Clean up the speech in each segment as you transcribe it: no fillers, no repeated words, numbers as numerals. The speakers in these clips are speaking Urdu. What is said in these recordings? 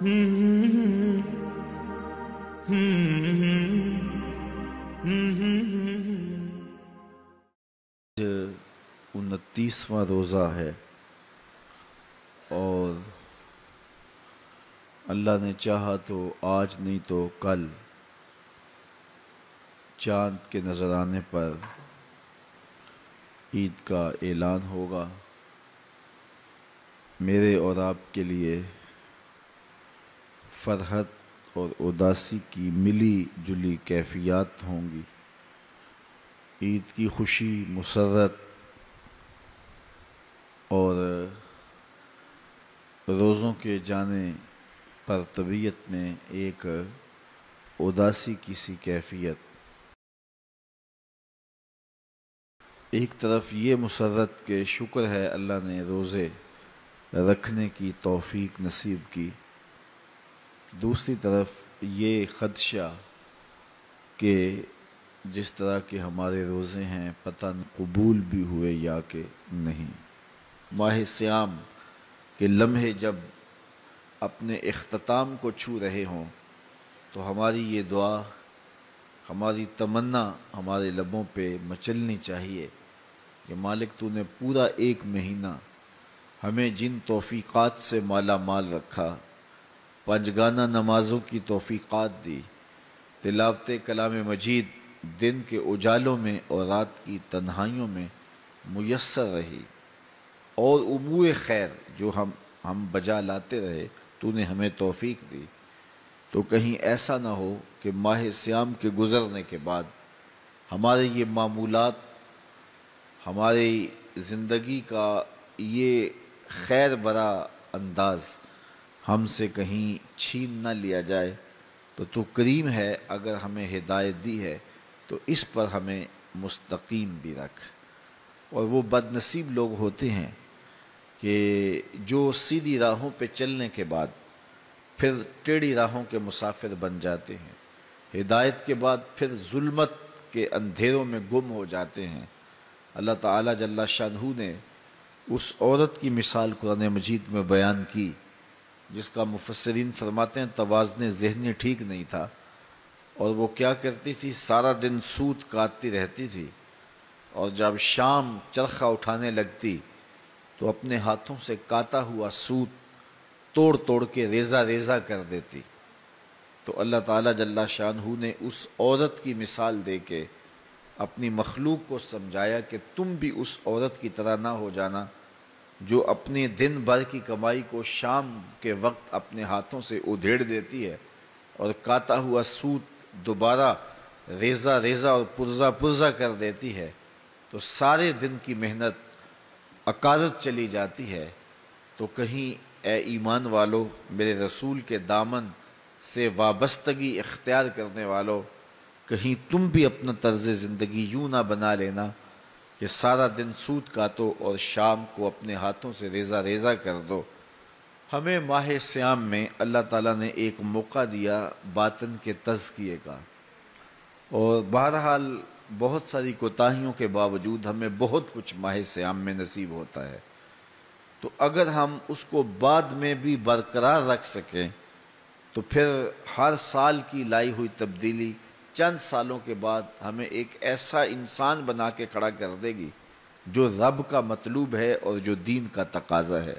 29واں روزہ ہے اور اللہ نے چاہا تو آج نہیں تو کل چاند کے نظر آنے پر عید کا اعلان ہوگا۔ میرے اور آپ کے لیے فرحت اور اداسی کی ملی جلی کیفیات ہوں گی۔ عید کی خوشی، مسرت اور روزوں کے جانے پر طبیعت میں ایک اداسی کی سی کیفیت۔ ایک طرف یہ مسرت کہ شکر ہے اللہ نے روزے رکھنے کی توفیق نصیب کی، دوسری طرف یہ خدشہ کہ جس طرح کے ہمارے روزے ہیں پتہ نہیں قبول بھی ہوئے یا کہ نہیں۔ ماہ صیام کے لمحے جب اپنے اختتام کو چھو رہے ہوں تو ہماری یہ دعا، ہماری تمنا ہمارے لبوں پہ مچلنی چاہیے کہ مالک تو نے پورا ایک مہینہ ہمیں جن توفیقات سے مالا مال رکھا، پنجگانہ نمازوں کی توفیقات دی، تلاوت کلام مجید دن کے اجالوں میں اور رات کی تنہائیوں میں میسر رہی، اور امور خیر جو ہم بجا لاتے رہے تو نے ہمیں توفیق دی، تو کہیں ایسا نہ ہو کہ ماہ صیام کے گزرنے کے بعد ہمارے یہ معمولات، ہماری زندگی کا یہ خیر برا انداز ہم سے کہیں چھین نہ لیا جائے۔ تو کریم ہے، اگر ہمیں ہدایت دی ہے تو اس پر ہمیں مستقیم بھی رکھ۔ اور وہ بد نصیب لوگ ہوتے ہیں کہ جو سیدھی راہوں پہ چلنے کے بعد پھر ٹیڑھی راہوں کے مسافر بن جاتے ہیں، ہدایت کے بعد پھر ظلمت کے اندھیروں میں گم ہو جاتے ہیں۔ اللہ تعالیٰ جل شانہ نے اس عورت کی مثال قرآن مجید میں بیان کی جس کا مفسرین فرماتے ہیں توازن ذہنی ٹھیک نہیں تھا، اور وہ کیا کرتی تھی، سارا دن سوت کاٹتی رہتی تھی، اور جب شام چرخہ اٹھانے لگتی تو اپنے ہاتھوں سے کاتا ہوا سوت توڑ توڑ کے ریزہ ریزہ کر دیتی۔ تو اللہ تعالیٰ جل شانہ نے اس عورت کی مثال دے کے اپنی مخلوق کو سمجھایا کہ تم بھی اس عورت کی طرح نہ ہو جانا جو اپنے دن بھر کی کمائی کو شام کے وقت اپنے ہاتھوں سے ادھیڑ دیتی ہے اور کاتا ہوا سوت دوبارہ ریزہ ریزہ اور پرزہ پرزہ کر دیتی ہے، تو سارے دن کی محنت اکارت چلی جاتی ہے۔ تو کہیں اے ایمان والو، میرے رسول کے دامن سے وابستگی اختیار کرنے والو، کہیں تم بھی اپنا طرز زندگی یوں نہ بنا لینا کہ سارا دن سوت کاٹو اور شام کو اپنے ہاتھوں سے ریزہ ریزہ کر دو۔ ہمیں ماہ صیام میں اللہ تعالیٰ نے ایک موقع دیا باطن کے تزکیے کا، اور بہرحال بہت ساری کوتاہیوں کے باوجود ہمیں بہت کچھ ماہ صیام میں نصیب ہوتا ہے، تو اگر ہم اس کو بعد میں بھی برقرار رکھ سکیں تو پھر ہر سال کی لائی ہوئی تبدیلی چند سالوں کے بعد ہمیں ایک ایسا انسان بنا کے کھڑا کر دے گی جو رب کا مطلوب ہے اور جو دین کا تقاضا ہے۔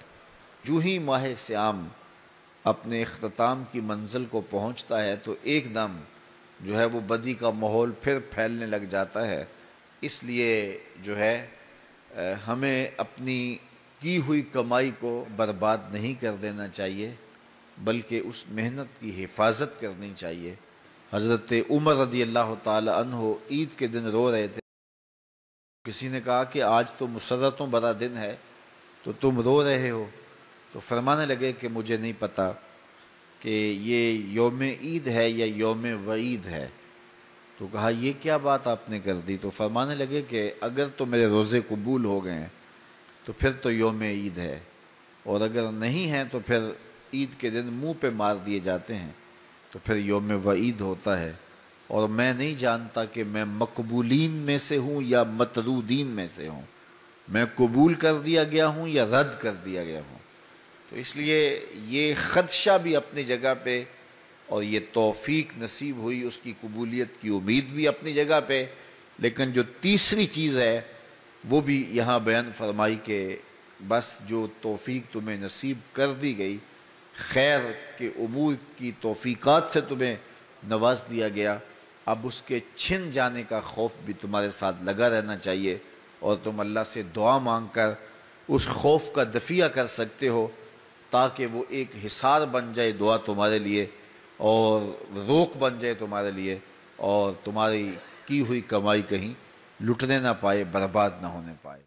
جو ہی ماہ صیام اپنے اختتام کی منزل کو پہنچتا ہے تو ایک دم جو ہے وہ بدی کا ماحول پھر پھیلنے لگ جاتا ہے۔ اس لیے جو ہے ہمیں اپنی کی ہوئی کمائی کو برباد نہیں کر دینا چاہیے، بلکہ اس محنت کی حفاظت کرنی چاہیے۔ حضرت عمر رضی اللہ تعالی عنہ عید کے دن رو رہے تھے، کسی نے کہا کہ آج تو مسرتوں بڑا دن ہے تو تم رو رہے ہو، تو فرمانے لگے کہ مجھے نہیں پتا کہ یہ یوم عید ہے یا یوم وعید ہے۔ تو کہا یہ کیا بات آپ نے کر دی؟ تو فرمانے لگے کہ اگر تو میرے روزے قبول ہو گئے ہیں تو پھر تو یوم عید ہے، اور اگر نہیں ہیں تو پھر عید کے دن منہ پہ مار دیے جاتے ہیں تو پھر یوم وعید ہوتا ہے، اور میں نہیں جانتا کہ میں مقبولین میں سے ہوں یا مطرودین میں سے ہوں، میں قبول کر دیا گیا ہوں یا رد کر دیا گیا ہوں۔ تو اس لیے یہ خدشہ بھی اپنی جگہ پہ، اور یہ توفیق نصیب ہوئی اس کی قبولیت کی امید بھی اپنی جگہ پہ، لیکن جو تیسری چیز ہے وہ بھی یہاں بیان فرمائی کہ بس جو توفیق تمہیں نصیب کر دی گئی، خیر کے امور کی توفیقات سے تمہیں نواز دیا گیا، اب اس کے چھن جانے کا خوف بھی تمہارے ساتھ لگا رہنا چاہیے، اور تم اللہ سے دعا مانگ کر اس خوف کا دفیہ کر سکتے ہو، تاکہ وہ ایک حصار بن جائے دعا تمہارے لیے، اور روک بن جائے تمہارے لیے، اور تمہاری کی ہوئی کمائی کہیں لٹنے نہ پائے، برباد نہ ہونے پائے۔